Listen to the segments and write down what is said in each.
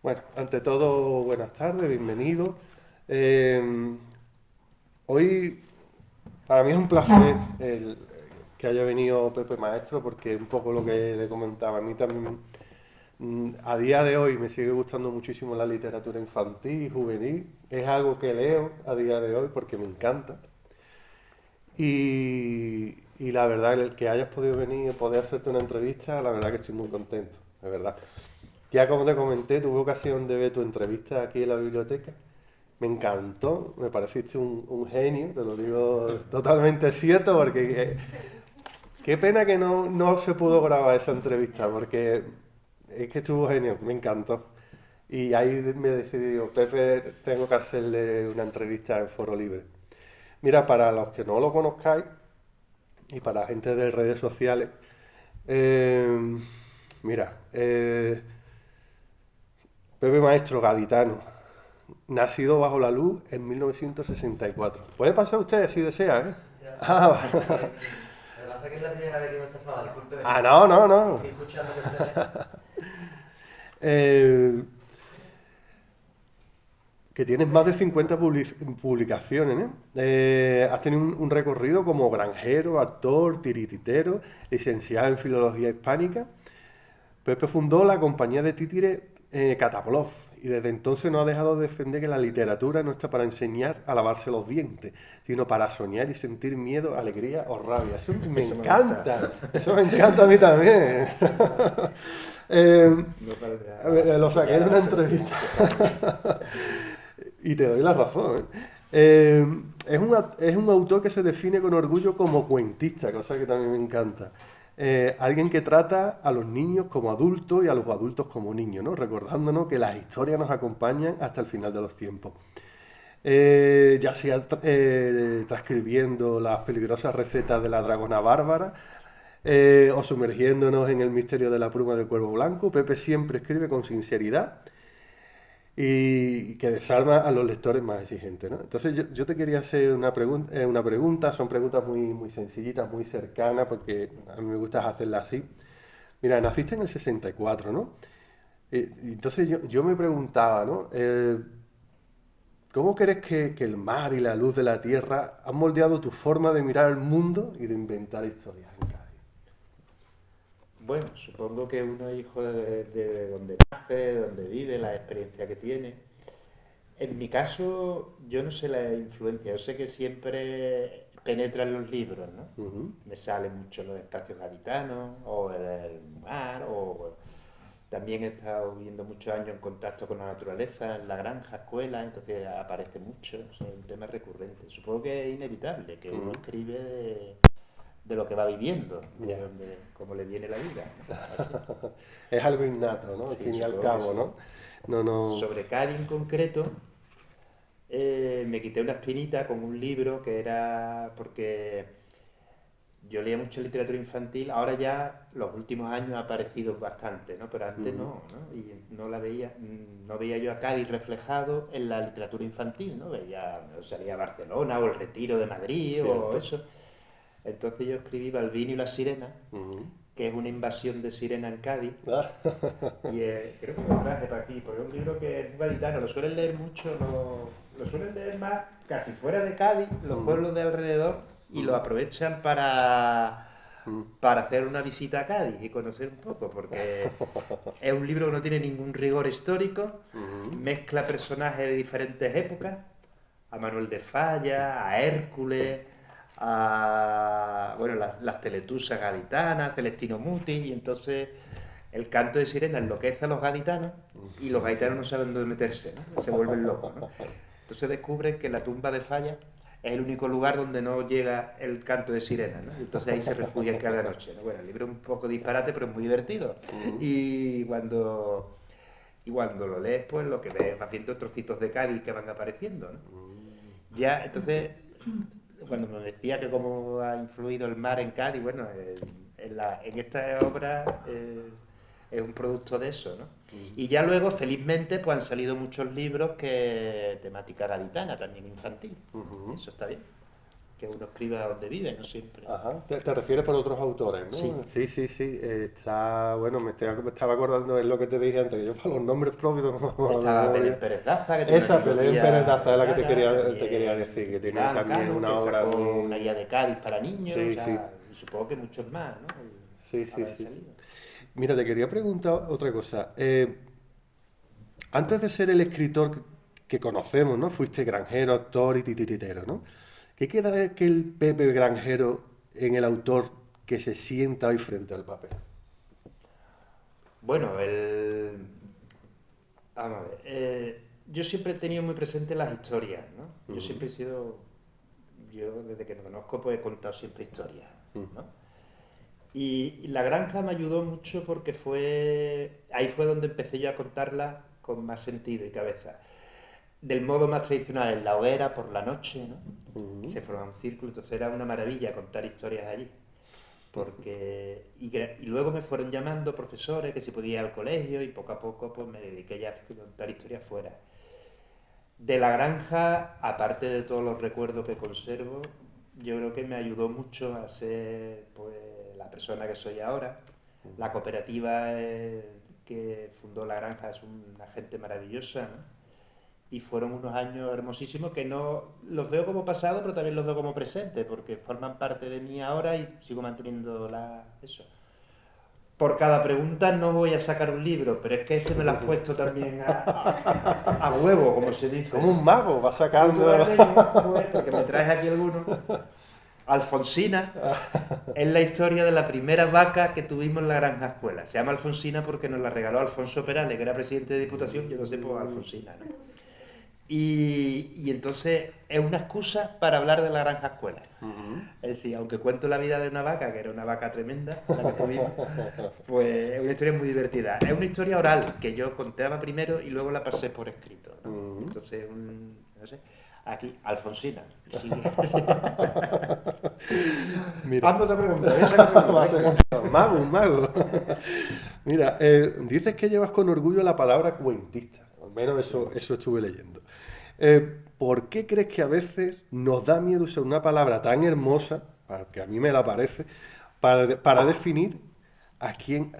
Bueno, ante todo, buenas tardes, bienvenido. Eh, Hoy para mí es un placer que haya venido Pepe Maestro porque un poco lo que le comentaba, a mí también a día de hoy me sigue gustando muchísimo la literatura infantil y juvenil. Es algo que leo a día de hoy porque me encanta. Y la verdad, el que hayas podido venir y poder hacerte una entrevista, la verdad que estoy muy contento, de verdad. Ya como te comenté, tuve ocasión de ver tu entrevista aquí en la biblioteca. Me encantó, me pareciste un genio, te lo digo totalmente cierto, porque qué pena que no se pudo grabar esa entrevista, porque es que estuvo genio, me encantó. Y ahí me decidí, digo, Pepe, tengo que hacerle una entrevista en Foro Libre. Mira, para los que no lo conozcáis y para la gente de redes sociales, eh, mira, Pepe Maestro Gaditano, nacido bajo la luz en 1964. Puede pasar usted si desea, ¿eh? Ya, Ah, es que me pasa que es la primera vez que en esta sala, discúlpeme. no, no, Y no. estoy escuchando que usted lee. Eh, que tienes más de 50 publicaciones, ¿eh? Has tenido un recorrido como granjero, actor, tirititero, licenciado en Filología Hispánica. Pepe fundó la compañía de títeres Cataplov y desde entonces no ha dejado de defender que la literatura no está para enseñar a lavarse los dientes, sino para soñar y sentir miedo, alegría o rabia. Eso me Eso me gusta. encanta, eso me encanta a mí también. Eh, No Lo saqué de enseñar a una lavarse los entrevista dientes, claro. y te doy la razón. Es un autor que se define con orgullo como cuentista, cosa que también me encanta. Alguien que trata a los niños como adultos y a los adultos como niños, ¿no? Recordándonos que las historias nos acompañan hasta el final de los tiempos. Ya sea transcribiendo las peligrosas recetas de la dragona bárbara o sumergiéndonos en el misterio de la pluma del cuervo blanco, Pepe siempre escribe con sinceridad y que desarma a los lectores más exigentes, ¿no? Entonces yo te quería hacer una pregunta, son preguntas muy sencillitas, muy cercanas, porque a mí me gusta hacerlas así. Mira, naciste en el 64, ¿no? Entonces yo me preguntaba, ¿no? ¿Cómo crees que el mar y la luz de la tierra han moldeado tu forma de mirar el mundo y de inventar historias en Cádiz? Bueno, supongo que uno es hijo de donde nace, de donde vive, la experiencia que tiene. En mi caso, yo no sé la influencia, yo sé que siempre penetra en los libros, ¿no? Ujú. Me salen mucho los espacios gaditanos, o el mar, o también he estado viviendo muchos años en contacto con la naturaleza, en la granja, escuela, entonces aparece mucho, o sea, es un tema recurrente. Supongo que es inevitable, que uno Ujú. escribe de lo que va viviendo, de Ya. donde, cómo le viene la vida, ¿no? Así. Es algo innato, ¿no? Al Sí, fin y al supongo que cabo, sí. ¿no? No, no. Sobre Cádiz en concreto, me quité una espinita con un libro que era porque yo leía mucha literatura infantil, ahora ya los últimos años ha aparecido bastante, ¿no? Pero antes Ujú. no, ¿no? Y no la veía, no veía yo a Cádiz reflejado en la literatura infantil, ¿no? Veía, salía Barcelona o el Retiro de Madrid o Cierto. eso. Entonces yo escribí Balbino y la sirena, Ujú. que es una invasión de sirena en Cádiz. Ah, Y creo que lo traje para aquí, porque es un libro que es muy gaditano, lo suelen leer mucho, lo suelen leer más casi fuera de Cádiz, los ujú, pueblos de alrededor, y lo ujú, aprovechan ujú, para hacer una visita a Cádiz y conocer un poco, porque es un libro que no tiene ningún rigor histórico, ujú. mezcla personajes de diferentes épocas, a Manuel de Falla, a Hércules, a bueno, las teletusas gaditanas, Celestino Muti, y entonces el canto de sirena enloquece a los gaditanos y los gaditanos no saben dónde meterse, ¿no? Se vuelven locos, ¿no? Entonces descubren que la tumba de Falla es el único lugar donde no llega el canto de sirena, ¿no? Y entonces ahí se refugian cada noche, ¿no? Bueno, el libro es un poco disparate, pero es muy divertido. Ujú. Y cuando, y cuando lo lees, pues lo que ves va viendo trocitos de Cádiz que van apareciendo, ¿no? Ya, entonces, cuando me decía que cómo ha influido el mar en Cádiz, bueno, en esta obra es un producto de eso, ¿no? Y ya luego, felizmente, pues han salido muchos libros que temática gaditana, también infantil. Ujú. Eso está bien. que uno escriba donde vive, no siempre. Ajá. Te refieres por otros autores, ¿no? Sí. Sí. Está, bueno, me estaba acordando de lo que te dije antes, que yo para los nombres propios no me Estaba Belén memoria. Pérez Daza, que tiene una Esa, Belén trilogía Pérez Daza es la que clara, te quería decir, que tiene Iván también Cano, una que obra sacó muy... una guía de Cádiz para niños, Sí, o sea, y supongo que muchos más, ¿no? Sí, sí, Habrán sí. salido. Mira, te quería preguntar otra cosa. Antes de ser el escritor que conocemos, ¿no? Fuiste granjero, actor y titiritero, ¿no? ¿Qué queda de aquel Pepe granjero en el autor que se sienta hoy frente al papel? Bueno, vamos a ver, yo siempre he tenido muy presente las historias, ¿no? Yo siempre he sido, yo desde que me conozco pues he contado siempre historias, ¿no? Y La Granja me ayudó mucho porque ahí fue donde empecé yo a contarla con más sentido y cabeza. Del modo más tradicional, en la hoguera, por la noche, ¿no? Se formaba un círculo, entonces era una maravilla contar historias allí. Y luego me fueron llamando profesores que si podía ir al colegio y poco a poco pues me dediqué ya a contar historias fuera. De La Granja, aparte de todos los recuerdos que conservo, yo creo que me ayudó mucho a ser pues, la persona que soy ahora. La cooperativa que fundó La Granja es una gente maravillosa, ¿no? Y fueron unos años hermosísimos que no los veo como pasado, pero también los veo como presente, porque forman parte de mí ahora y sigo manteniendo eso. Por cada pregunta no voy a sacar un libro, pero es que este me lo has puesto también a huevo, como se dice. Como un mago, va sacando... Porque me traes aquí alguno. Alfonsina es la historia de la primera vaca que tuvimos en la Granja Escuela. Se llama Alfonsina porque nos la regaló Alfonso Perales, que era presidente de Diputación, yo no sé, pues Alfonsina, ¿no? Y entonces es una excusa para hablar de la Granja Escuela. Es decir, aunque cuento la vida de una vaca, que era una vaca tremenda, la que tuvimos, pues es una historia muy divertida. Es una historia oral, que yo contaba primero y luego la pasé por escrito, ¿no? Entonces, no sé, aquí, Alfonsina. Sí. Mira. Hazme otra pregunta. Va a ser un mago. Mira, dices que llevas con orgullo la palabra cuentista. Al menos eso estuve leyendo. ¿Por qué crees que a veces nos da miedo usar una palabra tan hermosa, que a mí me la parece, para definir a quién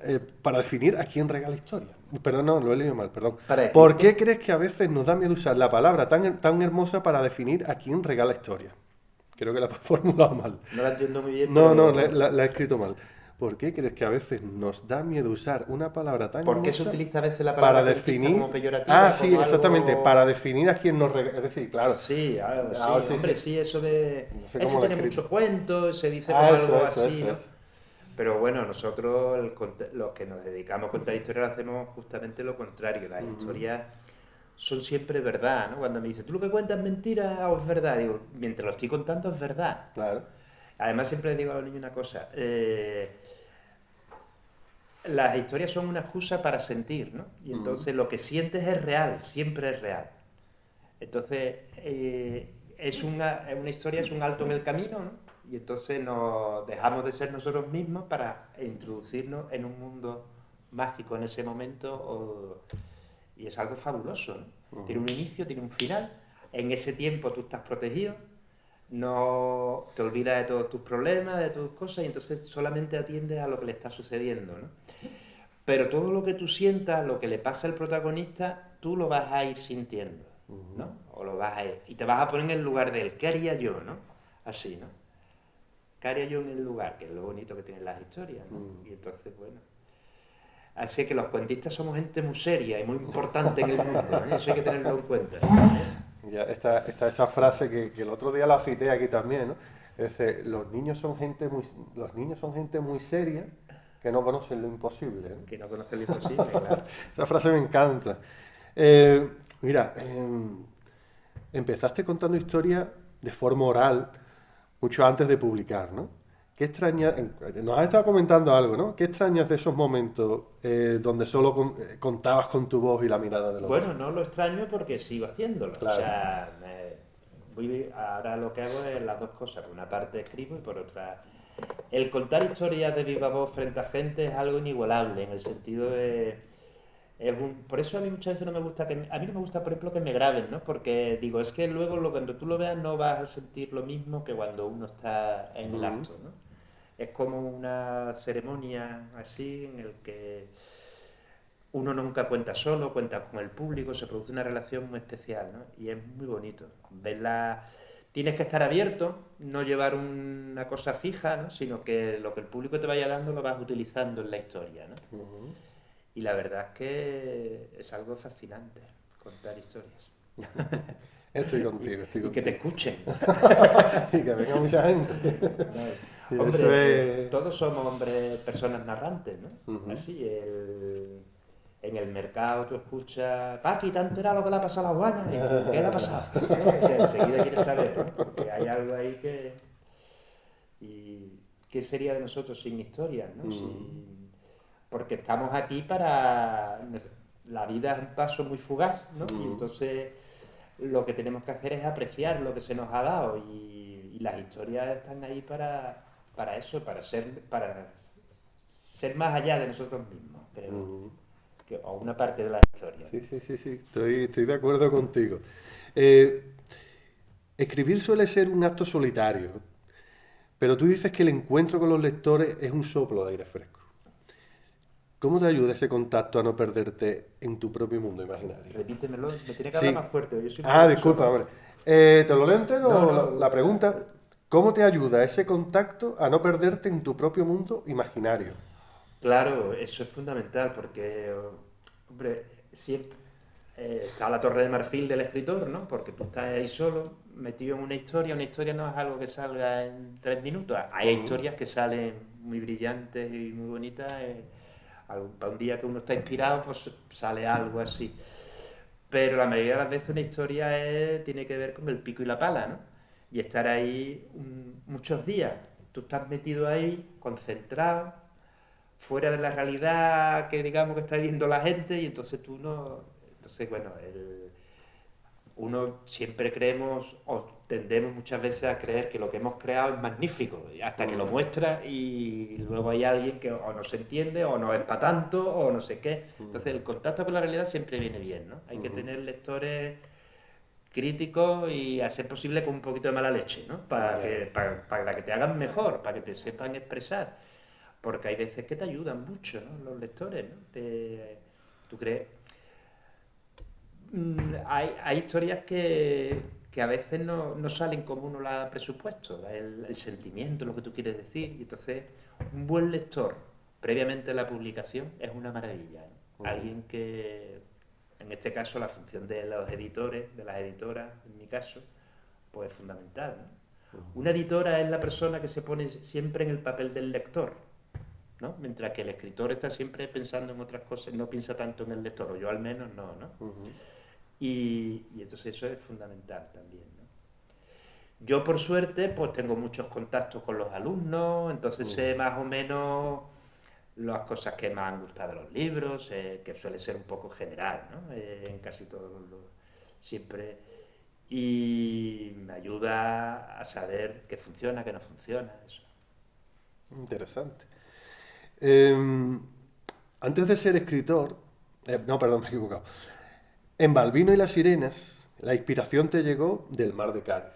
regala historia? Perdón, no, lo he leído mal, perdón. ¿Por qué crees que a veces nos da miedo usar la palabra tan hermosa para definir a quién regala historia? Creo que la he formulado mal. No la entiendo muy bien. No, la he escrito mal. ¿Por qué crees que a veces nos da miedo usar una palabra tan ¿Por qué hermosa se utiliza a veces la palabra para definir como peyorativa? Ah, sí, exactamente, para definir a quién nos regala. Es decir, claro. Sí, sí, hombre, sí, eso de... No sé Ese cómo lo he tiene escrito. mucho cuento, se dice como algo así, ¿no? Eso. Pero bueno, nosotros los que nos dedicamos a contar historias hacemos justamente lo contrario. Las historias son siempre verdad, ¿no? Cuando me dicen, ¿tú lo que cuentas es mentira o es verdad? Digo, mientras lo estoy contando es verdad. Claro. Además siempre les digo a los niños una cosa, las historias son una excusa para sentir, ¿no? Y entonces lo que sientes es real, siempre es real. Entonces, una historia es un alto en el camino, ¿no? Y entonces nos dejamos de ser nosotros mismos para introducirnos en un mundo mágico en ese momento y es algo fabuloso, ¿no? Tiene un inicio, tiene un final, en ese tiempo tú estás protegido, no te olvidas de todos tus problemas, de tus cosas y entonces solamente atiendes a lo que le está sucediendo, ¿no? Pero todo lo que tú sientas, lo que le pasa al protagonista, tú lo vas a ir sintiendo, ¿no? O lo vas a ir, y te vas a poner en el lugar de él. ¿Qué haría yo, no? Así, ¿no? ¿Qué haría yo en el lugar? Que es lo bonito que tienen las historias, ¿no? Y entonces, bueno. Así que los cuentistas somos gente muy seria y muy importante en el mundo, ¿eh? Eso hay que tenerlo en cuenta. Ya está esa frase que el otro día la cité aquí también, ¿no? Es decir, los niños son gente muy seria que no conocen lo imposible, ¿no? Que no conocen lo imposible, claro. Esa frase me encanta. Mira, empezaste contando historias de forma oral mucho antes de publicar, ¿no? ¿Qué extrañas? Nos has estado comentando algo, ¿no? ¿Qué extrañas de esos momentos donde solo contabas con tu voz y la mirada de los Bueno, no lo extraño porque sigo haciéndolo. Claro. O sea, ahora lo que hago es las dos cosas. Por una parte escribo y por otra... El contar historias de viva voz frente a gente es algo inigualable, en el sentido de... Por eso a mí muchas veces no me gusta a mí no me gusta, por ejemplo, que me graben, ¿no? Porque digo, es que luego cuando tú lo veas no vas a sentir lo mismo que cuando uno está en el Ujú. acto, ¿no? Es como una ceremonia así en el que uno nunca cuenta solo, cuenta con el público, se produce una relación muy especial, ¿no? Y es muy bonito. Verla, tienes que estar abierto, no llevar una cosa fija, ¿no? Sino que lo que el público te vaya dando lo vas utilizando en la historia, ¿no? Ujú. Y la verdad es que es algo fascinante contar historias. Estoy contigo, estoy Y que te contigo. escuchen. Y que venga mucha gente. Y Hombre, eso es... todos somos hombres, personas narrantes, ¿no? Ujú. Así, en el mercado tú escuchas, Paqui, ¿te has enterado lo que le ha pasado a la Juana? ¿Y tú, qué le ha pasado? O sea, enseguida quieres saber, ¿no? Porque hay algo ahí que... ¿Y qué sería de nosotros sin historias, ¿no? Mm, Porque estamos aquí para... La vida es un paso muy fugaz, ¿no? Y mm. entonces lo que tenemos que hacer es apreciar lo que se nos ha dado y las historias están ahí para eso, para ser más allá de nosotros mismos, creo, Ujú. o una parte de la historia, Sí, ¿no? sí, sí, sí, estoy de acuerdo contigo. Eh, Escribir suele ser un acto solitario, pero tú dices que el encuentro con los lectores es un soplo de aire fresco. ¿Cómo te ayuda ese contacto a no perderte en tu propio mundo imaginario? Repítemelo, me tiene que hablar más Sí. fuerte, yo soy muy Ah, nervioso. disculpa, hombre. ¿Te lo leo No, entero? no, La pregunta, ¿cómo te ayuda ese contacto a no perderte en tu propio mundo imaginario? claro, eso es fundamental porque, hombre, siempre está la torre de marfil del escritor, ¿no? Porque tú estás ahí solo, metido en una historia no es algo que salga en 3 minutos, hay Ujú, historias que salen muy brillantes y muy bonitas, para un día que uno está inspirado, pues sale algo así. Pero la mayoría de las veces una historia tiene que ver con el pico y la pala, ¿no? Y estar ahí muchos días. Tú estás metido ahí, concentrado, fuera de la realidad que digamos que está viendo la gente y entonces tú no... Entonces, bueno, uno siempre creemos o tendemos muchas veces a creer que lo que hemos creado es magnífico, hasta que lo ujú, muestra y luego hay alguien que o no se entiende o no es para tanto o no sé qué. Entonces el contacto con la realidad siempre viene bien, ¿no? Hay que ujú, tener lectores críticos y a ser posible con un poquito de mala leche, ¿no? ya. Para que te hagan mejor, para que te sepan expresar. Porque hay veces que te ayudan mucho, ¿no? Los lectores, ¿no? ¿Tú crees? Hay historias que a veces no salen como uno las ha presupuesto, el sentimiento, lo que tú quieres decir. Y entonces, un buen lector, previamente a la publicación, es una maravilla, ¿eh? Ujú, Alguien que, en este caso, la función de los editores, de las editoras, en mi caso, pues es fundamental, ¿no? ujú. Una editora es la persona que se pone siempre en el papel del lector, ¿no? Mientras que el escritor está siempre pensando en otras cosas, no piensa tanto en el lector, o yo al menos no, ¿no? Ujú, Y entonces eso es fundamental también, ¿no? Yo por suerte pues tengo muchos contactos con los alumnos, entonces sé ujú. más o menos las cosas que me han gustado de los libros, que suele ser un poco general, ¿no? En casi todos siempre. Y me ayuda a saber qué funciona, qué no funciona, eso. Interesante. Em, Antes de ser escritor, no, perdón, me he equivocado. En Balbino y las Sirenas, la inspiración te llegó del mar de Cádiz.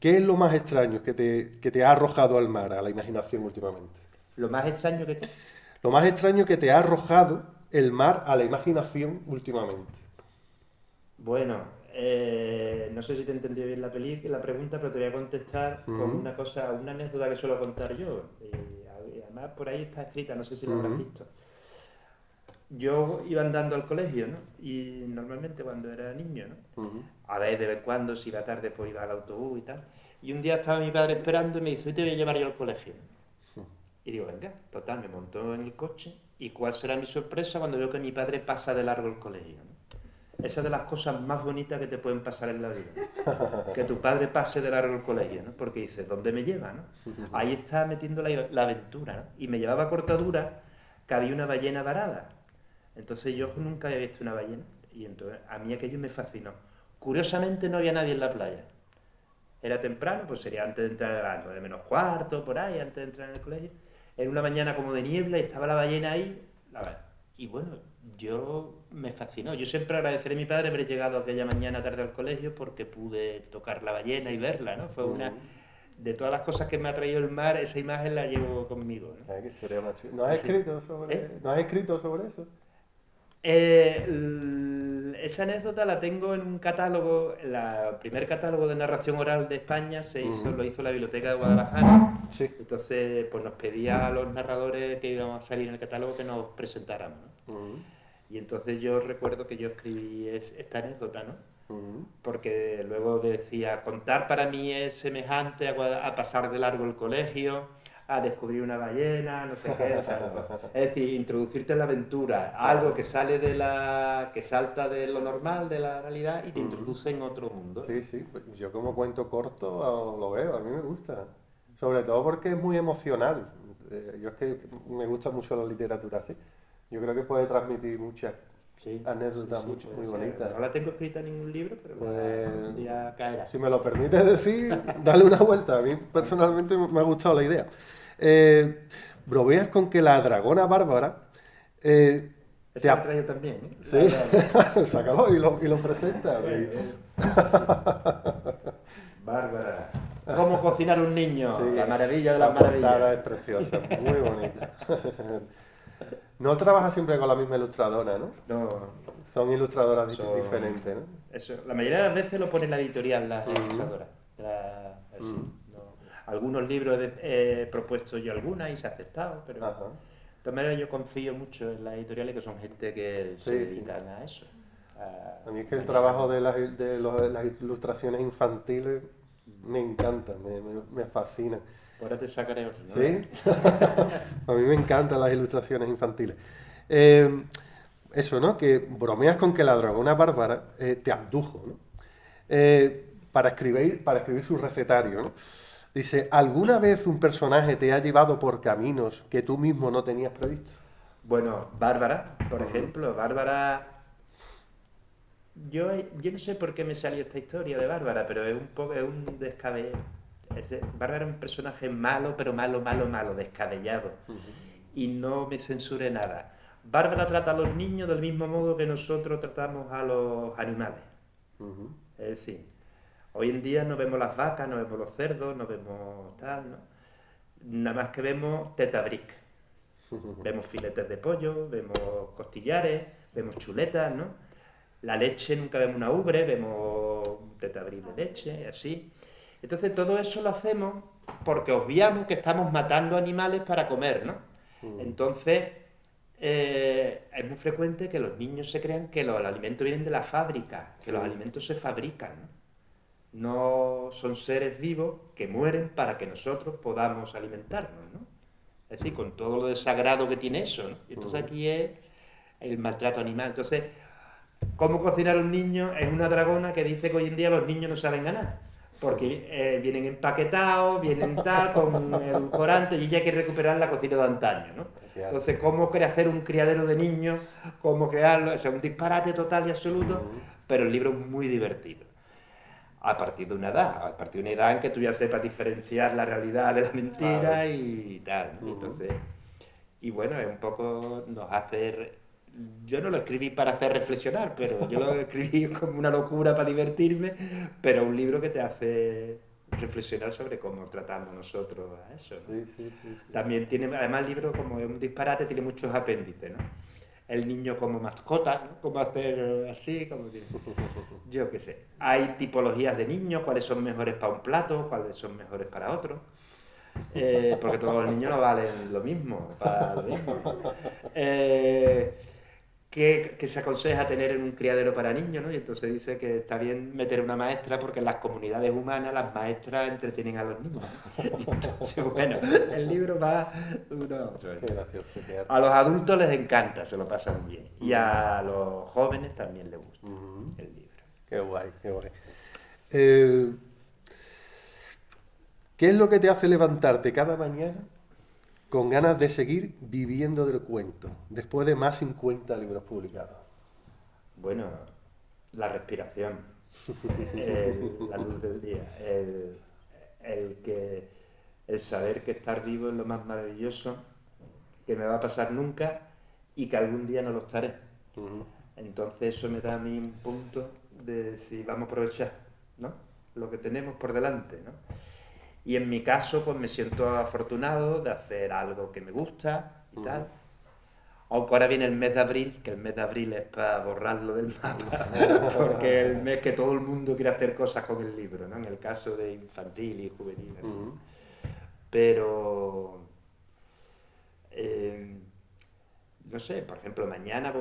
¿Qué es lo más extraño que te ha arrojado al mar, a la imaginación últimamente? Lo más extraño que... Lo más extraño que te ha arrojado el mar a la imaginación últimamente. Bueno, no sé si te he entendido bien la pregunta, pero te voy a contestar con Ujú, una cosa, una anécdota que suelo contar yo. Y además por ahí está escrita, no sé si la habrás ujú, visto. Yo iba andando al colegio, ¿no? Y normalmente cuando era niño, ¿no? ujú, A ver, de vez en cuando, si iba tarde, pues iba al autobús y tal. Y un día estaba mi padre esperando y me dice, hoy te voy a llevar yo al colegio. Y digo, venga, total, me montó en el coche. ¿Y cuál será mi sorpresa cuando veo que mi padre pasa de largo el colegio? ¿No? Esa es de las cosas más bonitas que te pueden pasar en la vida, ¿no? Que tu padre pase de largo el colegio, ¿no? Porque dices, ¿dónde me lleva, no? Ahí está metiendo la aventura, ¿no? Y me llevaba a cortadura que había una ballena varada. Entonces yo nunca había visto una ballena y entonces a mí aquello me fascinó. Curiosamente no había nadie en la playa. Era temprano, pues sería antes de entrar a las 9 menos cuarto, por ahí, antes de entrar en el colegio. Era una mañana como de niebla y estaba la ballena ahí. y bueno, yo me fascinó. Yo siempre agradeceré a mi padre haber llegado aquella mañana tarde al colegio porque pude tocar la ballena y verla, ¿no? Fue una de todas las cosas que me ha traído el mar, esa imagen la llevo conmigo, ¿no? Ay, qué historia más chula. ¿No has Así- escrito sobre, ¿Eh? ¿no has escrito sobre eso? Esa anécdota la tengo en un catálogo, el primer catálogo de narración oral de España lo hizo la Biblioteca de Guadalajara. Sí. Entonces, pues nos pedía a los narradores que íbamos a salir en el catálogo que nos presentáramos, ¿no? Y entonces yo recuerdo que yo escribí esta anécdota, ¿no? Porque luego decía, contar para mí es semejante a pasar de largo el colegio, a descubrir una ballena, no sé qué, o sea, es decir, introducirte en la aventura, algo que que salta de lo normal, de la realidad y te introduce en otro mundo. Sí, sí, pues yo como cuento corto lo veo, a mí me gusta. Sobre todo porque es muy emocional. Yo es que me gusta mucho la literatura así. Yo creo que puede transmitir muchas Sí, anécdotas sí, puede muy ser. bonitas. No la tengo escrita en ningún libro, pero un día caerá. Si me lo permites decir, dale una vuelta. A mí personalmente me ha gustado la idea. Bromeas con que la dragona bárbara Esa la he traído también, ¿eh? sí, sácalo y lo presenta. Sí. Bárbara. ¿Cómo cocinar un niño? Sí, La maravilla de esa las portada maravillas. es preciosa, muy bonita. No trabajas siempre con la misma ilustradora, ¿no? No, Son ilustradoras Son- diferentes, ¿no? eso, la mayoría de las veces lo pone la editorial, la ilustradora. Sí, no. Algunos libros he propuesto yo algunas y se ha aceptado, pero Ajá. de todas maneras yo confío mucho en las editoriales que son gente que se Sí, dedican a eso. A mí es que el trabajo de las ilustraciones infantiles me encanta, me fascina. Ahora te sacaré otro, ¿no? ¿Sí? A mí me encantan las ilustraciones infantiles. Eso, ¿no? Que bromeas con que la dragona bárbara te abdujo, ¿no? Para escribir su recetario, ¿no? Dice, ¿alguna vez un personaje te ha llevado por caminos que tú mismo no tenías previsto? Bueno, Bárbara, por ejemplo, Bárbara. Yo no sé por qué me salió esta historia de Bárbara, pero es un descabellado. Bárbara es un personaje malo, pero malo, descabellado. Y no me censure nada. Bárbara trata a los niños del mismo modo que nosotros tratamos a los animales. Es decir, hoy en día no vemos las vacas, no vemos los cerdos, no vemos tal, ¿no? Nada más que vemos tetabric. Vemos filetes de pollo, vemos costillares, vemos chuletas, ¿no? La leche nunca vemos una ubre, vemos un tetabric de leche, así. Entonces todo eso lo hacemos porque obviamos que estamos matando animales para comer, ¿no? Entonces es muy frecuente que los niños se crean que los alimentos vienen de la fábrica, que los alimentos se fabrican, ¿no? No son seres vivos que mueren para que nosotros podamos alimentarnos, ¿no? Es decir, con todo lo desagrado que tiene eso, ¿no? Y entonces aquí es el maltrato animal. Entonces, ¿cómo cocinar a un niño? Es una dragona que dice que hoy en día los niños no saben ganar. Porque vienen empaquetados, vienen tal, con edulcorantes, y ya hay que recuperar la cocina de antaño, ¿no? Entonces, ¿cómo hacer un criadero de niños? ¿Cómo crearlo? O sea, un disparate total y absoluto, pero el libro es muy divertido. A partir de una edad en que tú ya sepas diferenciar la realidad de la mentira y tal, ¿no? Entonces, y bueno, es un poco nos hace. Yo no lo escribí para hacer reflexionar, pero yo lo escribí como una locura para divertirme, pero un libro que te hace reflexionar sobre cómo tratamos nosotros a eso, ¿no? Sí. También tiene, además el libro, como es un disparate, tiene muchos apéndices, ¿no? El niño como mascota, ¿no? Cómo hacer así, yo qué sé. Hay tipologías de niños, cuáles son mejores para un plato, cuáles son mejores para otro. Porque todos los niños no valen lo mismo, para lo mismo. Que se aconseja tener en un criadero para niños, ¿no? Y entonces dice que está bien meter una maestra porque en las comunidades humanas las maestras entretienen a los niños. Y entonces, bueno, el libro va uno a otro. Qué gracioso. A los adultos les encanta, se lo pasan bien. Y a los jóvenes también les gusta el libro. Qué guay, qué guay. ¿Qué es lo que te hace levantarte cada mañana con ganas de seguir viviendo del cuento, después de más de 50 libros publicados? Bueno, la respiración, la luz del día, el saber que estar vivo es lo más maravilloso que me va a pasar nunca y que algún día no lo estaré. Ujú. Entonces eso me da a mí un punto de si vamos a aprovechar, ¿no?, lo que tenemos por delante, ¿no? Y en mi caso, pues me siento afortunado de hacer algo que me gusta y tal. Aunque ahora viene el mes de abril, que el mes de abril es para borrarlo del mapa, porque es el mes que todo el mundo quiere hacer cosas con el libro, ¿no? En el caso de infantil y juvenil, así. Ujú. Pero, eh, no sé, por ejemplo, mañana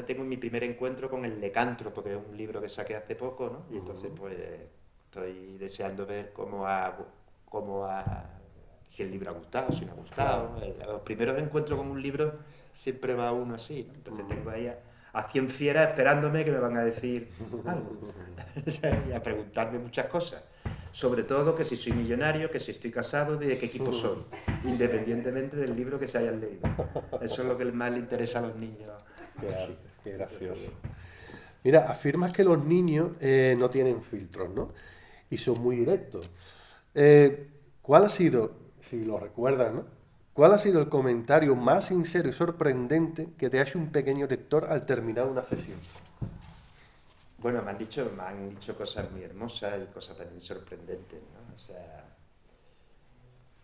tengo mi primer encuentro con el Lecantro, porque es un libro que saqué hace poco, ¿no? Y entonces, pues, estoy deseando ver si el libro ha gustado, si no ha gustado. Los primeros encuentros con un libro siempre va uno así, ¿no? Entonces tengo ahí a 100 fieras esperándome que me van a decir algo y a preguntarme muchas cosas. Sobre todo que si soy millonario, que si estoy casado, de qué equipo soy, independientemente del libro que se hayan leído. Eso es lo que más le interesa a los niños. Sí. Qué gracioso. Mira, afirmas que los niños no tienen filtros, ¿no? Y son muy directos. ¿Cuál ha sido, si lo recuerdas, ¿no? ¿Cuál ha sido el comentario más sincero y sorprendente que te ha hecho un pequeño lector al terminar una sesión? Bueno, me han dicho cosas muy hermosas y cosas también sorprendentes, ¿no? O sea,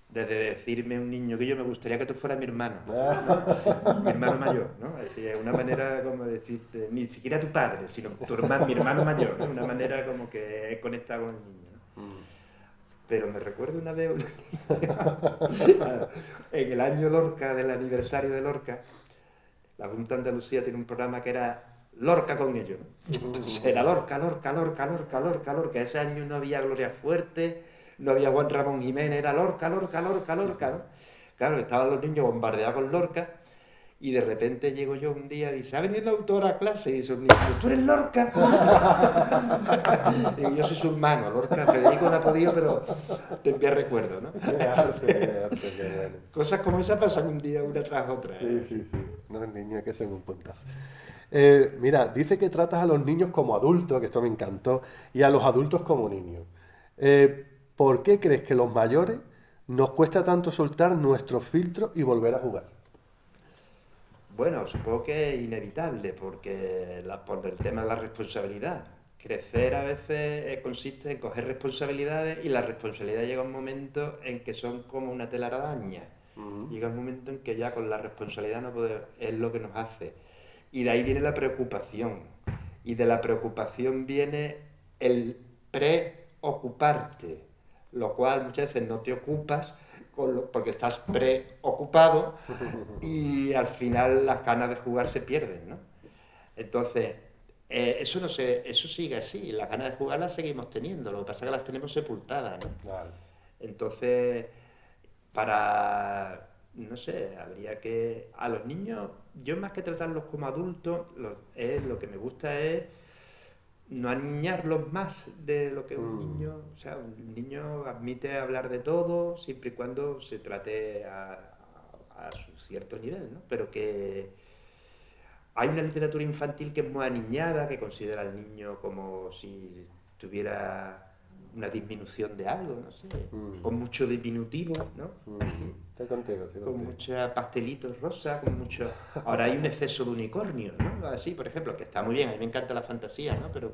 desde decirme un niño que yo me gustaría que tú fueras mi hermano, ¿no? Sí, mi hermano mayor, ¿no? Así es una manera como decirte, ni siquiera tu padre, sino mi hermano mayor, ¿no? Una manera como que he conectado con el niño, ¿no? Pero me recuerdo una vez en el año Lorca, del aniversario de Lorca, la Junta de Andalucía tiene un programa que era Lorca con ellos, ¿no? Entonces era Lorca, Lorca, Lorca, Lorca, Lorca, Lorca. Ese año no había Gloria Fuerte, no había Juan Ramón Jiménez, era Lorca, Lorca, Lorca, Lorca, ¿no? Claro, estaban los niños bombardeados con Lorca y de repente llego yo un día y dice, ha venido el autor a clase y dice un niño, ¿tú eres Lorca? Digo, yo soy su hermano, Lorca, Federico no ha podido, pero te envía recuerdo, ¿no? Qué arte, qué arte, qué bueno. Cosas como esas pasan un día una tras otra. Sí, sí, sí. No, niños que son un puntazo. Mira, dice que tratas a los niños como adultos, que esto me encantó, y a los adultos como niños. ¿Por qué crees que los mayores nos cuesta tanto soltar nuestros filtros y volver a jugar? Bueno, supongo que es inevitable, porque por el tema de la responsabilidad. Crecer a veces consiste en coger responsabilidades y la responsabilidad llega un momento en que son como una telaraña. Llega un momento en que ya con la responsabilidad no podemos, es lo que nos hace. Y de ahí viene la preocupación. Y de la preocupación viene el preocuparte, lo cual muchas veces no te ocupas porque estás preocupado y al final las ganas de jugar se pierden, ¿no? Entonces, eso no sé, eso sigue así, las ganas de jugar las seguimos teniendo, lo que pasa es que las tenemos sepultadas, ¿no? Vale. Entonces, no sé, habría que, a los niños, yo más que tratarlos como adultos, lo que me gusta es no aniñarlos más de lo que un niño, o sea, un niño admite hablar de todo siempre y cuando se trate a su cierto nivel, ¿no? Pero que hay una literatura infantil que es muy aniñada, que considera al niño como si tuviera una disminución de algo, no sé, con mucho diminutivo, ¿no? Así, Estoy contigo, estoy con contigo. muchos pastelitos rosa, con mucho... Ahora hay un exceso de unicornio, ¿no? Así, por ejemplo, que está muy bien, a mí me encanta la fantasía, ¿no? No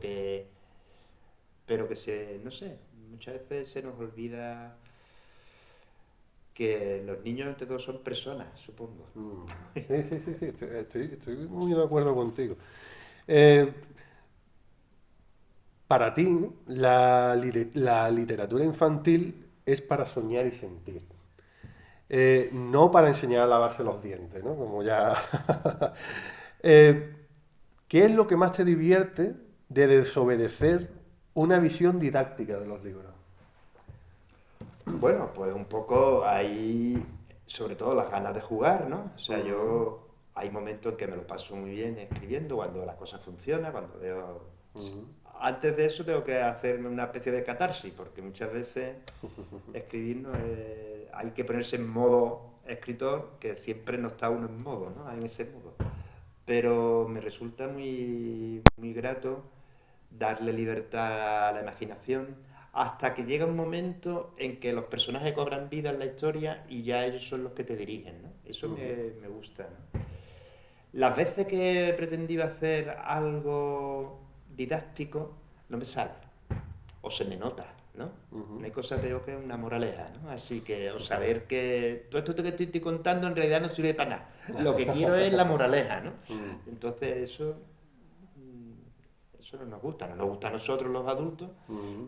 sé, muchas veces se nos olvida que los niños entre todos son personas, supongo. Sí, sí, sí, sí, estoy muy de acuerdo contigo. Eh, para ti, ¿no? La literatura infantil es para soñar y sentir. No para enseñar a lavarse los dientes, ¿no? Como ya... Eh, ¿Qué es lo que más te divierte de desobedecer una visión didáctica de los libros? Bueno, pues un poco ahí, sobre todo las ganas de jugar, ¿no? O sea, yo hay momentos en que me lo paso muy bien escribiendo, cuando las cosas funcionan, cuando veo... Antes de eso tengo que hacerme una especie de catarsis, porque muchas veces escribir no es... Hay que ponerse en modo escritor, que siempre no está uno en modo, ¿no? En ese modo. Pero me resulta muy, muy grato darle libertad a la imaginación, hasta que llega un momento en que los personajes cobran vida en la historia y ya ellos son los que te dirigen, ¿no? Eso me gusta, ¿no? Las veces que he pretendido hacer algo didáctico, no me sale, o se me nota, ¿no? No hay cosa peor que una moraleja, ¿no? Así que, o saber que todo esto que te estoy contando en realidad no sirve para nada. Lo que quiero es la moraleja, ¿no? Entonces eso no nos gusta, no nos gusta a nosotros los adultos.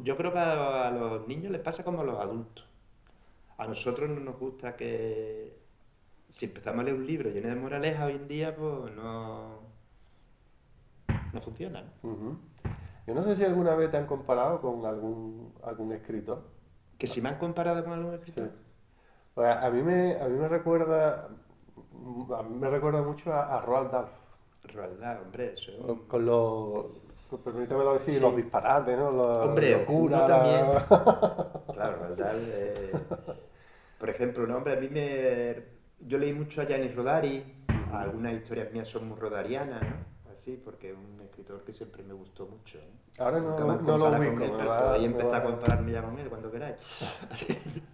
Yo creo que a los niños les pasa como a los adultos. A nosotros no nos gusta que si empezamos a leer un libro lleno de moraleja hoy en día, pues no funciona, ¿no? Yo no sé si alguna vez te han comparado con algún escritor. Que si me han comparado con algún Sí. escritor. Pues a mí me recuerda mucho a Roald Dahl. Roald Dahl, hombre, eso. Con los, permítamelo decir, Sí. los disparates, ¿no? Hombre, Locura, uno también. Claro, Roald Dahl. Por ejemplo, no, hombre, yo leí mucho a Gianni Rodari, algunas historias mías son muy rodarianas, ¿no? Así, porque es un escritor que siempre me gustó mucho, ¿no? Ahora Nunca me han no lo comparado ubico. con él, pero podéis empezar a compararme ya con él cuando queráis.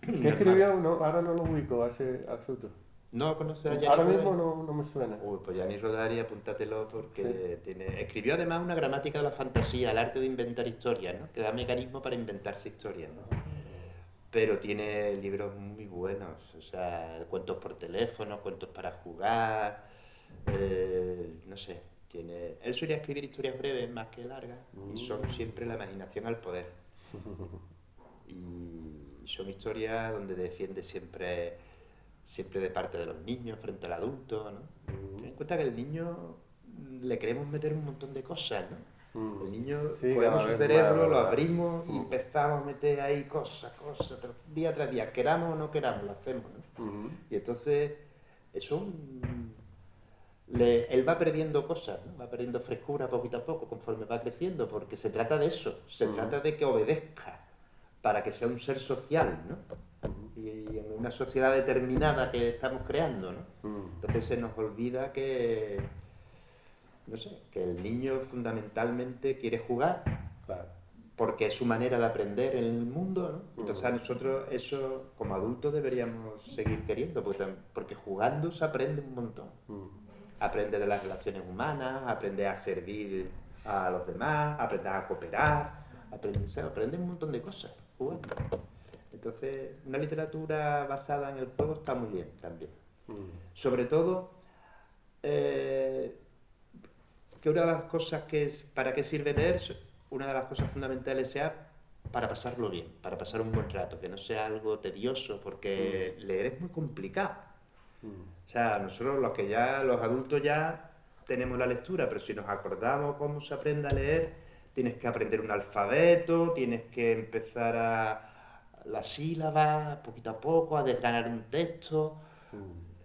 ¿Qué escribió? No, ahora no lo ubico a ese autor. ¿No conoces a Gianni Ahora Rodari? mismo no me suena. Uy, pues Gianni Rodari, apúntatelo porque Sí. escribió además una gramática de la fantasía, el arte de inventar historias, ¿no? Que da mecanismo para inventarse historias, ¿no? Pero tiene libros muy buenos, o sea, cuentos por teléfono, cuentos para jugar, no sé, él solía escribir historias breves más que largas y son siempre la imaginación al poder. Y son historias donde defiende siempre de parte de los niños frente al adulto, ¿no? Ten en cuenta que el niño le queremos meter un montón de cosas, ¿no? El niño, Sí, cogemos cada su vez cerebro, más, lo ¿verdad? abrimos y empezamos a meter ahí cosas, día tras día, queramos o no queramos, lo hacemos, ¿no? Y entonces, eso, él va perdiendo cosas, ¿no? Va perdiendo frescura poquito a poco conforme va creciendo, porque se trata de eso, se trata de que obedezca para que sea un ser social, ¿no? Y en una sociedad determinada que estamos creando, ¿no? Entonces se nos olvida que, no sé, que el niño fundamentalmente quiere jugar, Claro. porque es su manera de aprender en el mundo, ¿no? Entonces a nosotros eso, como adultos, deberíamos seguir queriendo, porque jugando se aprende un montón. Aprende de las relaciones humanas, aprende a servir a los demás, aprende a cooperar, aprende un montón de cosas jugando. Entonces, una literatura basada en el juego está muy bien también. Sobre todo, que una de las cosas ¿para qué sirve leer? Una de las cosas fundamentales sea para pasarlo bien, para pasar un buen rato, que no sea algo tedioso, porque leer es muy complicado. O sea, nosotros los adultos ya tenemos la lectura, pero si nos acordamos cómo se aprende a leer, tienes que aprender un alfabeto, tienes que empezar a las sílabas, poquito a poco, a desgranar un texto.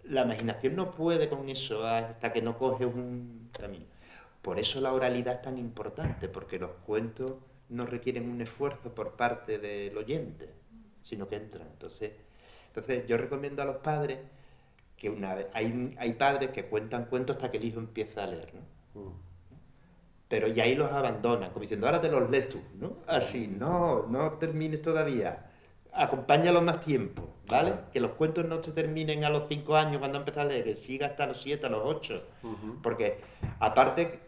La imaginación no puede con eso hasta que no coge un camino. Por eso la oralidad es tan importante, porque los cuentos no requieren un esfuerzo por parte del oyente, sino que entran. Entonces yo recomiendo a los padres que hay padres que cuentan cuentos hasta que el hijo empieza a leer, ¿no? Pero ya ahí los abandonan, como diciendo, ahora te los lees tú, ¿no? Así, no termines todavía, acompáñalo más tiempo, ¿vale? Que los cuentos no te terminen a los 5 años cuando empiezas a leer, que siga hasta los 7, a los 8, porque aparte,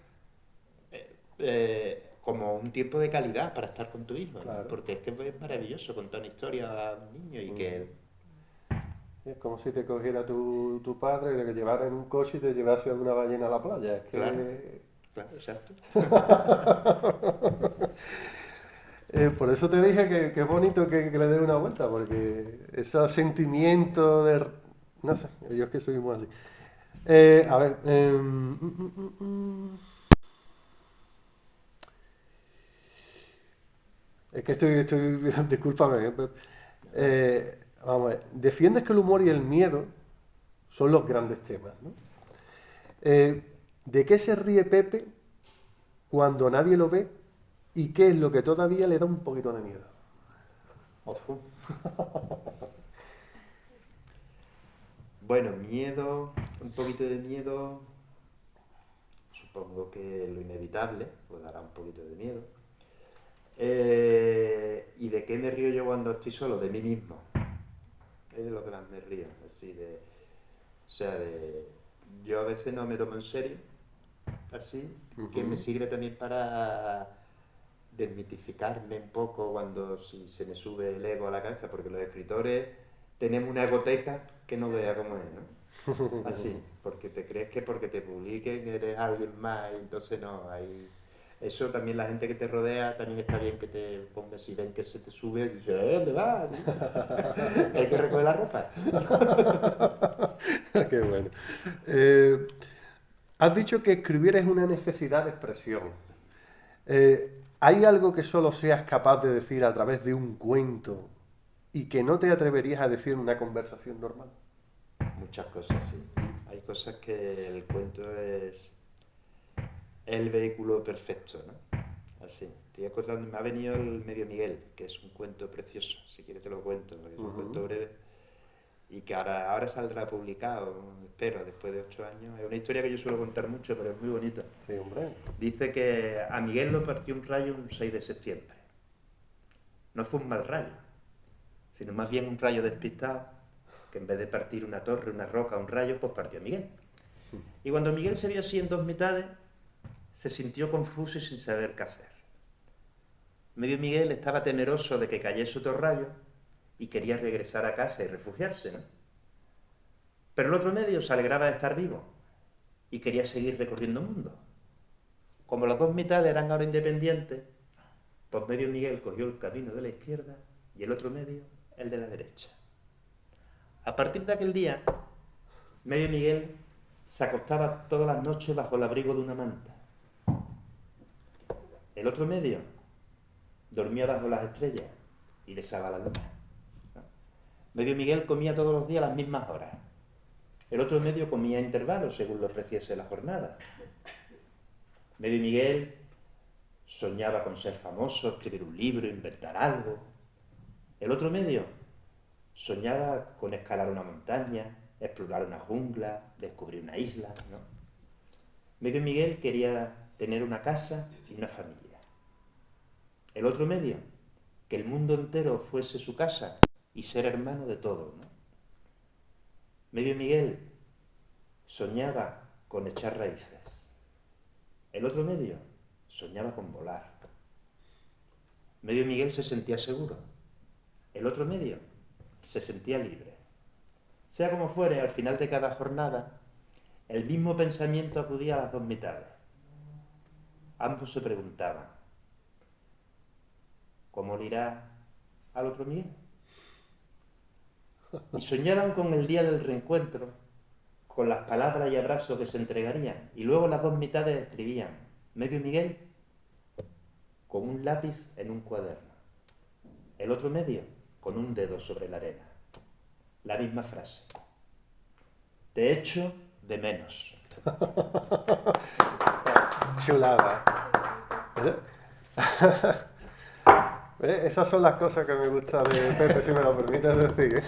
como un tiempo de calidad para estar con tu hijo, ¿no? Claro. Porque es que es maravilloso contar una historia a un niño y que... Es como si te cogiera tu padre y te llevara en un coche y te llevase a una ballena a la playa. Es que... Claro, exacto. Por eso te dije que es bonito que le des una vuelta, porque esos sentimientos de... No sé, yo es que soy muy así. A ver... Es que estoy discúlpame. Vamos a ver. Defiendes que el humor y el miedo son los grandes temas, ¿no? ¿De qué se ríe Pepe cuando nadie lo ve? ¿Y qué es lo que todavía le da un poquito de miedo? Ojo. Bueno, miedo, un poquito de miedo, supongo que lo inevitable, pues dará un poquito de miedo. ¿Y de qué me río yo cuando estoy solo? De mí mismo. Es de lo que más me río, así de... O sea, yo a veces no me tomo en serio, así, que me sirve también para desmitificarme un poco cuando si se me sube el ego a la cabeza, porque los escritores tenemos una egoteca que no vea cómo es, ¿no? Así, porque te crees que porque te publiquen eres alguien más, y entonces no, hay... Eso también la gente que te rodea, también está bien que te pongas, si ven que se te sube, y dices, ¿dónde vas? Hay que recoger la ropa. Qué bueno. Has dicho que escribir es una necesidad de expresión. ¿Hay algo que solo seas capaz de decir a través de un cuento y que no te atreverías a decir en una conversación normal? Muchas cosas, sí. Hay cosas que el cuento es el vehículo perfecto, ¿no? Así. Estoy acordando, me ha venido el Medio Miguel, que es un cuento precioso, si quieres te lo cuento, porque es un cuento breve y que ahora saldrá publicado, espero, después de 8 años. Es una historia que yo suelo contar mucho, pero es muy bonita. Sí, hombre. Dice que a Miguel lo partió un rayo un 6 de septiembre. No fue un mal rayo, sino más bien un rayo despistado, que en vez de partir una torre, una roca, un rayo, pues partió a Miguel. Y cuando Miguel se vio así en dos mitades, se sintió confuso y sin saber qué hacer. Medio Miguel estaba temeroso de que cayese otro rayo y quería regresar a casa y refugiarse, ¿no? Pero el otro medio se alegraba de estar vivo y quería seguir recorriendo el mundo. Como las dos mitades eran ahora independientes, pues Medio Miguel cogió el camino de la izquierda y el otro medio el de la derecha. A partir de aquel día, Medio Miguel se acostaba todas las noches bajo el abrigo de una manta. El otro medio dormía bajo las estrellas y besaba la luna. Medio Miguel comía todos los días a las mismas horas. El otro medio comía a intervalos según lo ofreciese la jornada. Medio Miguel soñaba con ser famoso, escribir un libro, inventar algo. El otro medio soñaba con escalar una montaña, explorar una jungla, descubrir una isla, ¿no? Medio Miguel quería tener una casa y una familia. El otro medio, que el mundo entero fuese su casa y ser hermano de todos, ¿no? Medio Miguel soñaba con echar raíces. El otro medio soñaba con volar. Medio Miguel se sentía seguro. El otro medio se sentía libre. Sea como fuere, al final de cada jornada, el mismo pensamiento acudía a las dos mitades. Ambos se preguntaban, ¿cómo le irá al otro Miguel? Y soñaban con el día del reencuentro, con las palabras y abrazos que se entregarían. Y luego las dos mitades escribían, Medio Miguel con un lápiz en un cuaderno, el otro medio con un dedo sobre la arena. La misma frase. Te echo de menos. Chulada. Esas son las cosas que me gustan de Pepe, si me lo permites decir.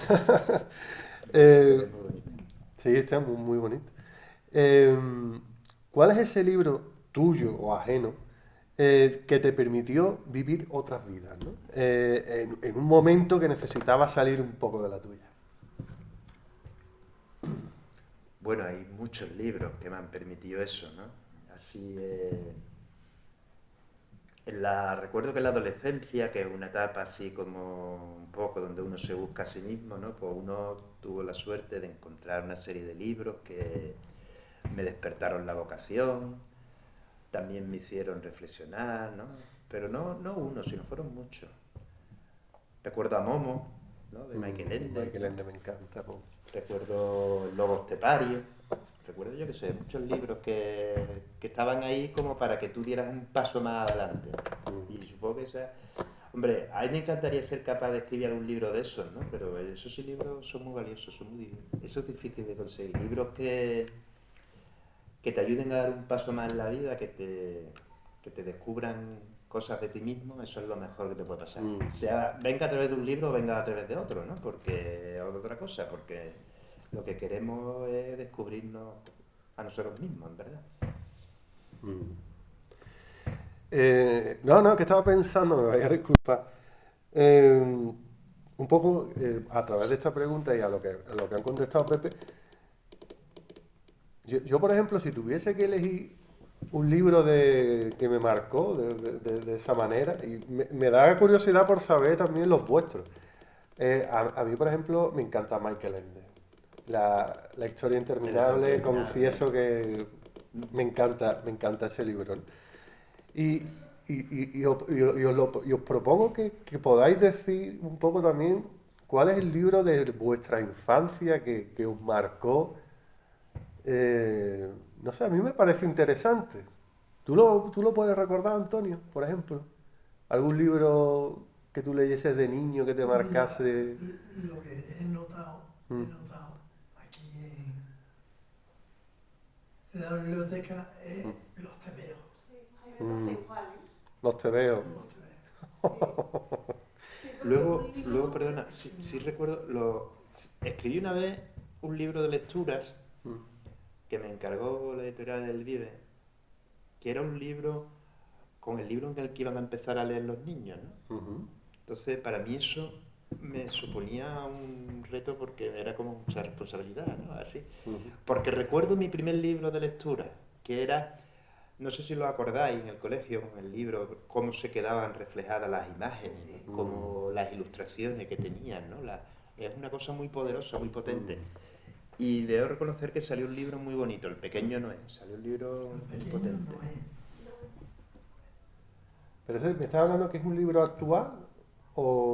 Sí, está muy, muy bonito. ¿Cuál es ese libro tuyo o ajeno que te permitió vivir otras vidas, ¿no? En un momento que necesitabas salir un poco de la tuya? Bueno, hay muchos libros que me han permitido eso, ¿no? Así, recuerdo que en la adolescencia, que es una etapa así como un poco donde uno se busca a sí mismo, ¿no? Pues uno tuvo la suerte de encontrar una serie de libros que me despertaron la vocación, también me hicieron reflexionar, ¿no? Pero no uno, sino fueron muchos. Recuerdo a Momo, ¿no? De Michael Ende. Michael Ende me encanta. Momo. Recuerdo El lobo estepario. Recuerdo, yo que sé, muchos libros que estaban ahí como para que tú dieras un paso más adelante. Y supongo que esa... Hombre, a mí me encantaría ser capaz de escribir un libro de esos, ¿no? Pero esos sí libros son muy valiosos, eso es difícil de conseguir. Libros que te ayuden a dar un paso más en la vida, que te descubran cosas de ti mismo, eso es lo mejor que te puede pasar. O sea, venga a través de un libro o venga a través de otro, ¿no? Porque, o de otra cosa, porque lo que queremos es descubrirnos a nosotros mismos, en verdad. No, que estaba pensando, me vaya a disculpar. Un poco a través de esta pregunta y a lo que han contestado Pepe, yo, por ejemplo, si tuviese que elegir un libro que me marcó de esa manera, y me da curiosidad por saber también los vuestros. A mí, por ejemplo, me encanta Michael Ende. La historia interminable, confieso que me encanta ese libro, ¿no? Y, y os propongo que podáis decir un poco también cuál es el libro de vuestra infancia que os marcó. No sé, a mí me parece interesante. Tú lo puedes recordar, Antonio, por ejemplo? ¿Algún libro que tú leyeses de niño que te Mira, marcase? lo que he Mm, notado aquí en la biblioteca es mm, los tebeos. Sí, a mí me pasa mm. igual, ¿eh? Los te veo. Los tebeos. Sí, porque un Luego, libro perdona, sí recuerdo, escribí una vez un libro de lecturas Mm, que me encargó la editorial del Vive, que era un libro con el libro en el que iban a empezar a leer los niños, ¿no? ujú, Entonces, para mí eso me suponía un reto porque era como mucha responsabilidad, ¿no? Así. ujú, Porque recuerdo mi primer libro de lectura, que era, no sé si lo acordáis en el colegio con el libro, cómo se quedaban reflejadas las imágenes, Sí, sí. como las ilustraciones que tenían, ¿no? Es una cosa muy poderosa, muy potente. mm. Y debo reconocer que salió un libro muy bonito, el pequeño no es, salió un libro El muy pequeño potente. no es. Pero ¿me estás hablando que es un libro actual?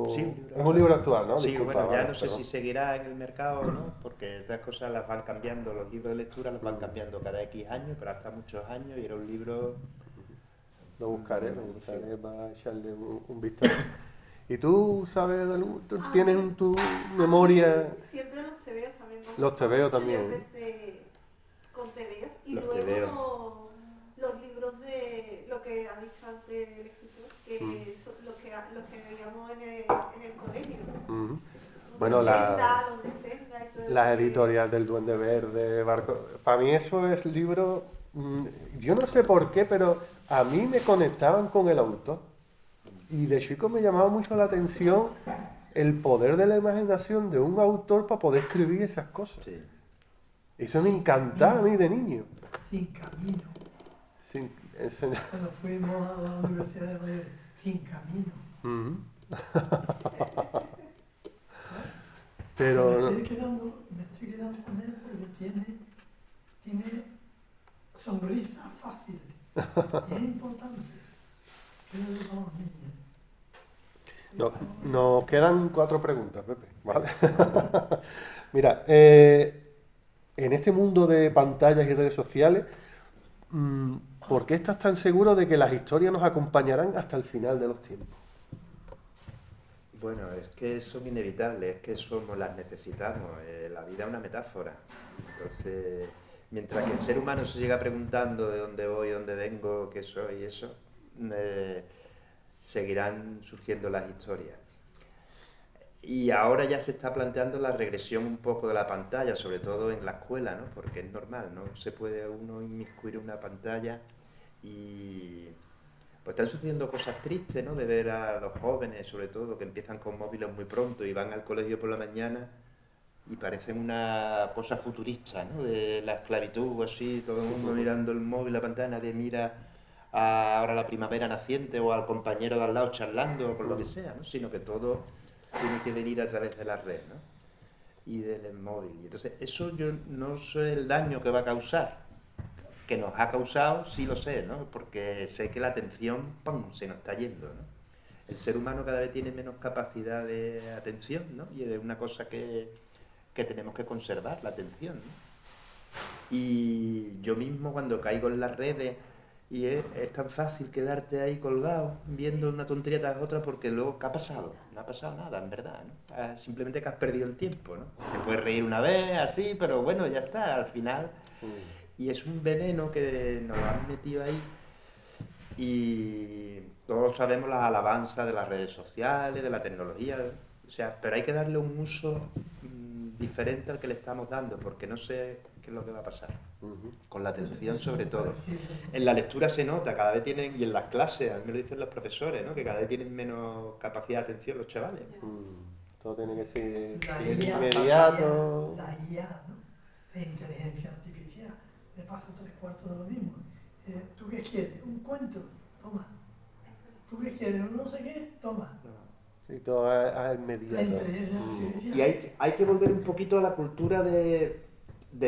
Sí, ¿O un libro es un libro actual. actual, no? Sí, Disculpa, bueno, ya vale, no sé si perdón. seguirá en el mercado o no, porque estas cosas las van cambiando, los libros de lectura los van Mm, cambiando cada X años, pero hasta muchos años, y era un libro lo magnífico. buscaré para echarle un vistazo. ¿Y tú sabes, tú A tienes mí, en tu a mí memoria siempre los tebeos también me han los gustado tebeos mucho. Yo también? empecé con tebeos y Los tebeos. luego los libros de lo que ha dicho antes el escritor, Mm, que son los que veíamos en el colegio. ujú. Los Bueno, de Senda, los de Senda y todo eso. las editoriales del Duende Verde, Barco. Para mí eso es libro. Yo no sé por qué, pero a mí me conectaban con el autor. Y de chico me llamaba mucho la atención el poder de la imaginación de un autor para poder escribir esas cosas. Sí. Eso me encantaba a mí de niño. Sin camino. Sin enseñar. Cuando fuimos a la Universidad de Valladolid, sin camino. Ujú. Pero Pero me estoy quedando con él porque tiene sonrisa fácil. Y es importante. Quédate con los niños. no, nos quedan 4 preguntas, Pepe. ¿Vale? Mira, en este mundo de pantallas y redes sociales, mm, ¿por qué estás tan seguro de que las historias nos acompañarán hasta el final de los tiempos? Bueno, es que son inevitables, es que somos, las necesitamos. La vida es una metáfora. Entonces, mientras que el ser humano se llega preguntando de dónde voy, dónde vengo, qué soy, y eso, eh, seguirán surgiendo las historias. Y ahora ya se está planteando la regresión un poco de la pantalla, sobre todo en la escuela, ¿no? Porque es normal, no se puede uno inmiscuir en una pantalla y pues están sucediendo cosas tristes, ¿no? De ver a los jóvenes, sobre todo, que empiezan con móviles muy pronto y van al colegio por la mañana y parecen una cosa futurista, ¿no? De la esclavitud o así, todo el mundo mirando el móvil, la pantalla, nadie mira ahora la primavera naciente o al compañero de al lado charlando o con lo que sea, ¿no? Sino que todo tiene que venir a través de la red, ¿no? Y del móvil. Y entonces, eso yo no sé el daño que va a causar. Que nos ha causado, sí lo sé, ¿no? Porque sé que la atención, ¡pum!, se nos está yendo, ¿no? El ser humano cada vez tiene menos capacidad de atención, ¿no? Y es una cosa que tenemos que conservar, la atención, ¿no? Y yo mismo cuando caigo en las redes y es tan fácil quedarte ahí colgado viendo una tontería tras otra porque luego, ¿qué ha pasado? No ha pasado nada, en verdad, ¿no? Simplemente que has perdido el tiempo, ¿no? Te puedes reír una vez, así, pero bueno, ya está, al final. Y es un veneno que nos lo han metido ahí y todos sabemos las alabanzas de las redes sociales, de la tecnología, o sea, pero hay que darle un uso diferente al que le estamos dando, porque no sé qué es lo que va a pasar. Ujú. Con la atención sobre todo. En la lectura se nota, cada vez tienen, y en las clases, a mí me lo dicen los profesores, ¿no? Que cada vez tienen menos capacidad de atención los chavales. Todo tiene que ser La IA, inmediato. la IA, ¿no? La inteligencia artificial, le pasa 3/4 de lo mismo. ¿Tú qué quieres? ¿Un cuento? Toma. ¿Tú qué quieres? ¿Un no sé qué? Toma. Sí, todo es La inmediato. inteligencia artificial. Y hay que volver un poquito a la cultura del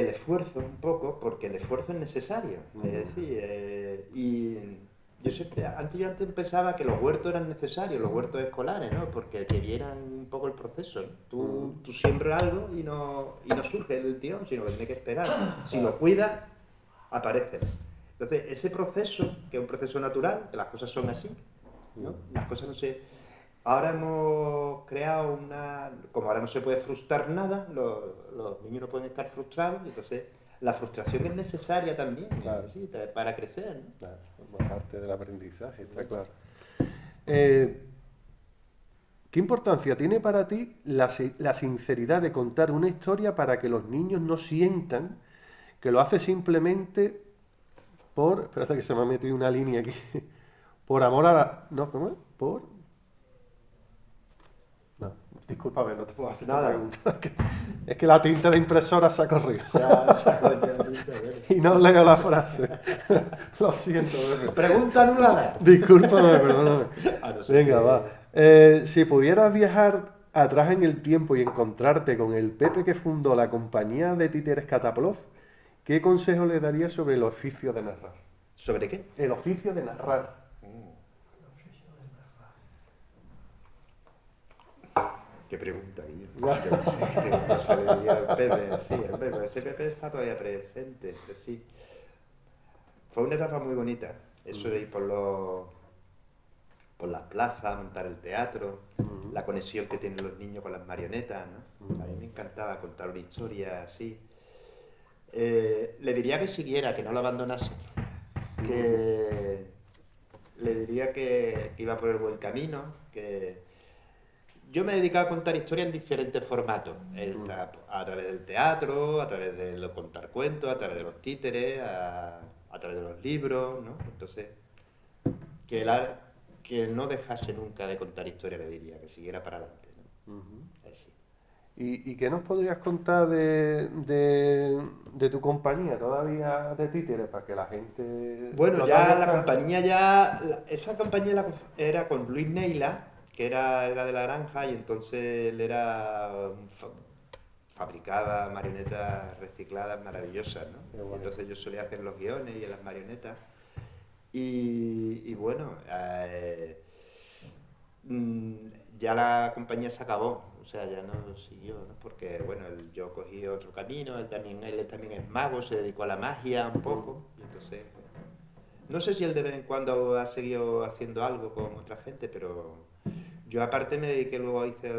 esfuerzo, un poco, porque el esfuerzo es necesario. Es decir, y yo antes pensaba que los huertos eran necesarios, los huertos escolares, ¿no? Porque que vieran un poco el proceso, ¿no? Tú siembras algo y no surge el tirón, sino que tienes que esperar. Si lo cuidas, aparece. Entonces, ese proceso, que es un proceso natural, que las cosas son así, ¿no? Las cosas no se... Ahora hemos creado como ahora no se puede frustrar nada, los niños no pueden estar frustrados, entonces la frustración es necesaria también, Claro. ¿sí? Para crecer, ¿no? Claro, forma parte del aprendizaje, está claro. ¿Qué importancia tiene para ti la sinceridad de contar una historia para que los niños no sientan que lo hace simplemente por... Espérate que se me ha metido una línea aquí. Por amor a la... No, ¿cómo es? Por... No, discúlpame, no te puedo hacer Nada. esta pregunta. Es que la tinta de impresora se ha corrido. Ya, saco ya, tinta, bueno. Y no leo la frase. Lo siento, bebé. Pregunta anulada. Discúlpame, perdóname. No sé Venga, qué- va. Si pudieras viajar atrás en el tiempo y encontrarte con el Pepe que fundó la compañía de títeres Cataplov, ¿qué consejo le darías sobre el oficio de narrar? ¿Sobre qué? El oficio de narrar. ¿Qué pregunta ahí? Yo no sé, ¿qué cosa le diría al Pepe? Sí, el Pepe, ese Pepe está todavía presente, sí. Fue una etapa muy bonita, eso de ir por las plazas, montar el teatro, la conexión que tienen los niños con las marionetas, ¿no? A mí me encantaba contar una historia así. Le diría que siguiera, que no lo abandonase, que le diría que iba por el buen camino, que yo me he dedicado a contar historias en diferentes formatos, a través del teatro, a través de contar cuentos, a través de los títeres, a través de los libros, ¿no? Entonces, que no dejase nunca de contar historias, le diría, que siguiera para adelante, ¿no? Así. ¿Y qué nos podrías contar de tu compañía todavía de títeres para que la gente... Bueno, lo ya conozca? la compañía esa compañía era con Luis Neila, que era de la Granja, y entonces él fabricaba marionetas recicladas maravillosas, ¿no? Qué bueno. Entonces yo solía hacer los guiones y las marionetas. Y bueno, ya la compañía se acabó, o sea, ya no siguió, ¿no? Porque bueno, yo cogí otro camino, él también es mago, se dedicó a la magia un poco, y entonces no sé si él de vez en cuando ha seguido haciendo algo con otra gente, pero yo aparte me dediqué luego hice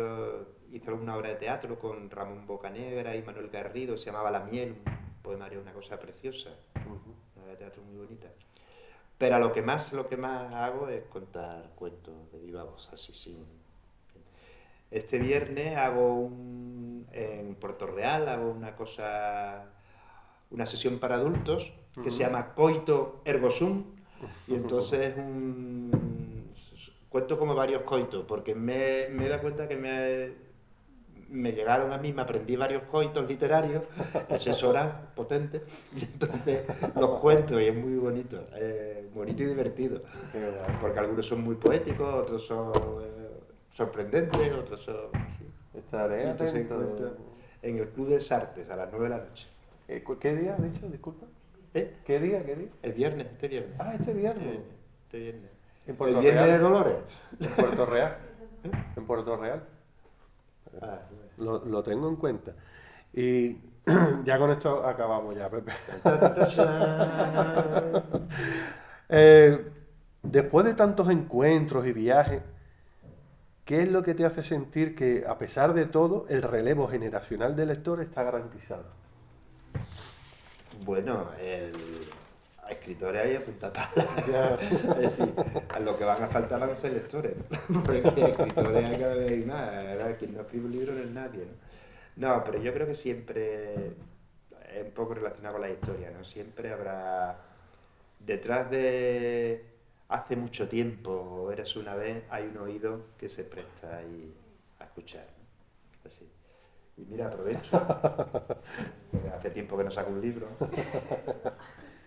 una obra de teatro con Ramón Bocanegra y Manuel Garrido, se llamaba La Miel, un poemario, una cosa preciosa, una obra de teatro muy bonita. Pero lo que más hago es contar cuentos de viva voz, así sin... Este viernes en Puerto Real hago una sesión para adultos que se llama Coito Ergo Sum, y entonces cuento como varios coitos, porque me he dado cuenta que me llegaron a mí, me aprendí varios coitos literarios, asesoras potentes, y entonces los cuento y es muy bonito y divertido, Qué guay. porque algunos son muy poéticos, otros son sorprendentes, otros son... Sí. Estaré Y entonces atento. cuento en el Club de Sartes a las 9 de la noche. ¿Qué día has dicho? Disculpa. ¿Eh? ¿Qué día? El viernes, este viernes. Ah, este viernes. Este viernes. En Puerto El viernes Real. de Dolores. En Puerto Real. En Puerto Real. Ah, Lo tengo en cuenta. Y ya con esto acabamos ya, Pepe. Después de tantos encuentros y viajes, ¿qué es lo que te hace sentir que, a pesar de todo, el relevo generacional de lectores está garantizado? Bueno, a escritores hay a punta pala. Ya. Es decir, a lo que van a faltar van a ser lectores, ¿no? Porque escritores hay cada vez más. Ahora, quien no escribe un libro no es nadie, ¿no? No, pero yo creo que siempre es un poco relacionado con la historia, ¿no? Siempre habrá detrás de hace mucho tiempo o eres una vez, hay un oído que se presta ahí a escuchar, ¿no? Así. Y mira, aprovecho, porque hace tiempo que no saco un libro.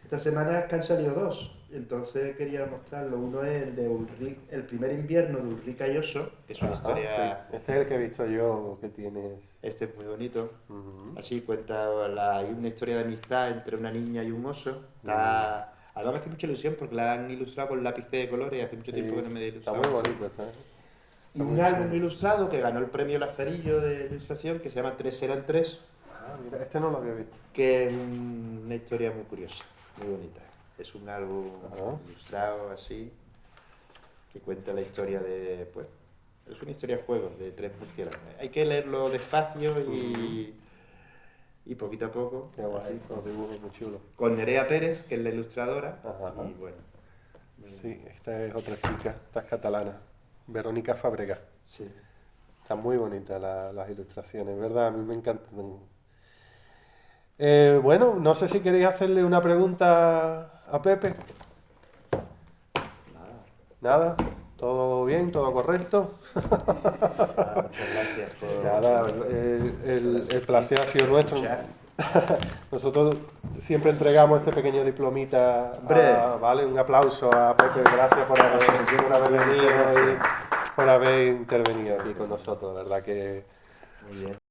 Esta semana es que han salido dos, entonces quería mostrarlo. Uno es el de El primer invierno de Ulrica y Oso, que es una Ajá, historia... sí. Este es el que he visto yo que tienes. Este es muy bonito. Ujú. Así cuenta hay una historia de amistad entre una niña y un oso. Además me hace mucha ilusión porque la han ilustrado con lápiz de colores. Hace mucho Sí, tiempo que no me he está ilustrado. muy bonito. Está Y un muy álbum chulo. ilustrado que ganó el premio Lazarillo de ilustración que se llama Tres eran tres, Ah, mira, este no lo había visto. que es una historia muy curiosa, muy bonita. Es un álbum Ajá. ilustrado así, que cuenta la historia de, pues, es una historia de juegos de tres murciélagos. Hay que leerlo despacio y poquito a poco. Qué guay, así, los dibujos muy chulos. con Nerea Pérez, que es la ilustradora, Ajá. y bueno, Sí, esta es otra chica, esta es catalana, Verónica Fábregas. sí. Están muy bonitas las ilustraciones, ¿verdad? A mí me encantan. Bueno, no sé si queréis hacerle una pregunta a Pepe. Nada, todo bien, todo correcto. Muchas gracias por Nada, el placer ha sido nuestro. escuchar. Nosotros siempre entregamos este pequeño diplomita. Hombre. Vale, un aplauso a Pepe, gracias por haber venido y por haber intervenido aquí con nosotros, ¿verdad? Que Muy bien.